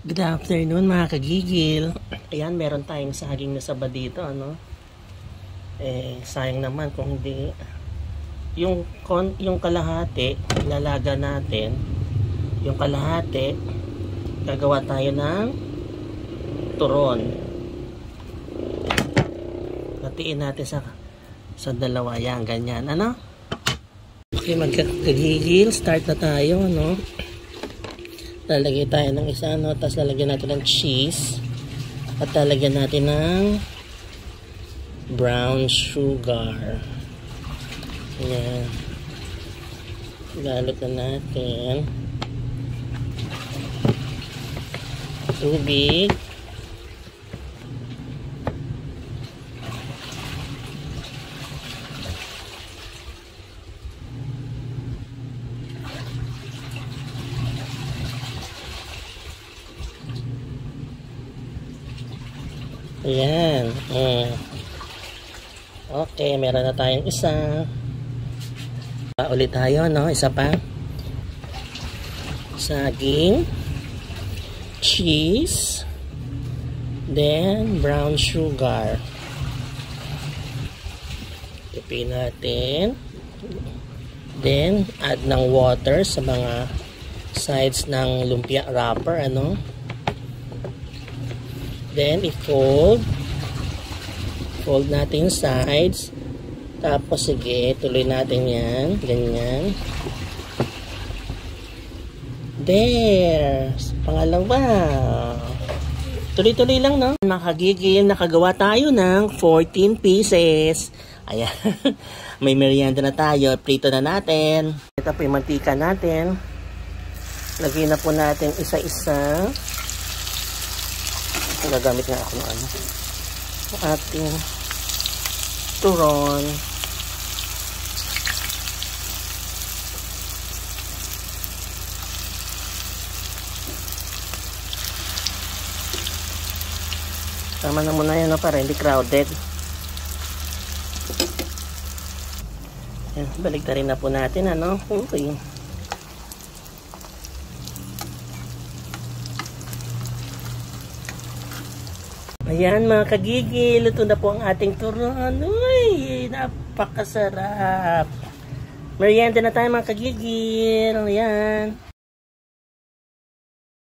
Good afternoon mga kagigil. Ayan, meron tayong saging na saba dito, ano? Sayang naman kung hindi. Yung kalahati, lalaga natin. Yung kalahati, gagawa tayo ng turon. Hatiin natin sa dalawa. Yan, ganyan, ano? Okay, magkagigil. Start na tayo, ano? Lalagay tayo ng isa, no? Tapos lalagyan natin ng cheese. At lalagyan natin ng brown sugar. Ayan. Galot na natin. Tubig. Ayan. Okay, meron na tayong isa. Ulit tayo, no? Isa pa. Saging. Cheese. Then, brown sugar. Tipin natin. Then, add ng water sa mga sides ng lumpia wrapper, ano? Then, i-fold. Fold natin yung sides. Tapos, sige, tuloy natin yan. Ganyan. There. Pangalawa. Tuloy-tuloy lang, no? Makagigil, nakagawa tayo ng 14 pieces. Ayan. May merienda na tayo. Prito na natin. Ito po yung mantika natin. Lagyan na po natin isa-isa. Gagamit nga ako ng ating turon. Tama na muna yan, no, para hindi crowded. Yan, baligtarin na po natin, ano. Okay. Ayan mga kagigil, luto na po ang ating turon. Uy, napakasarap. Merienda na tayo mga kagigil. Ayan.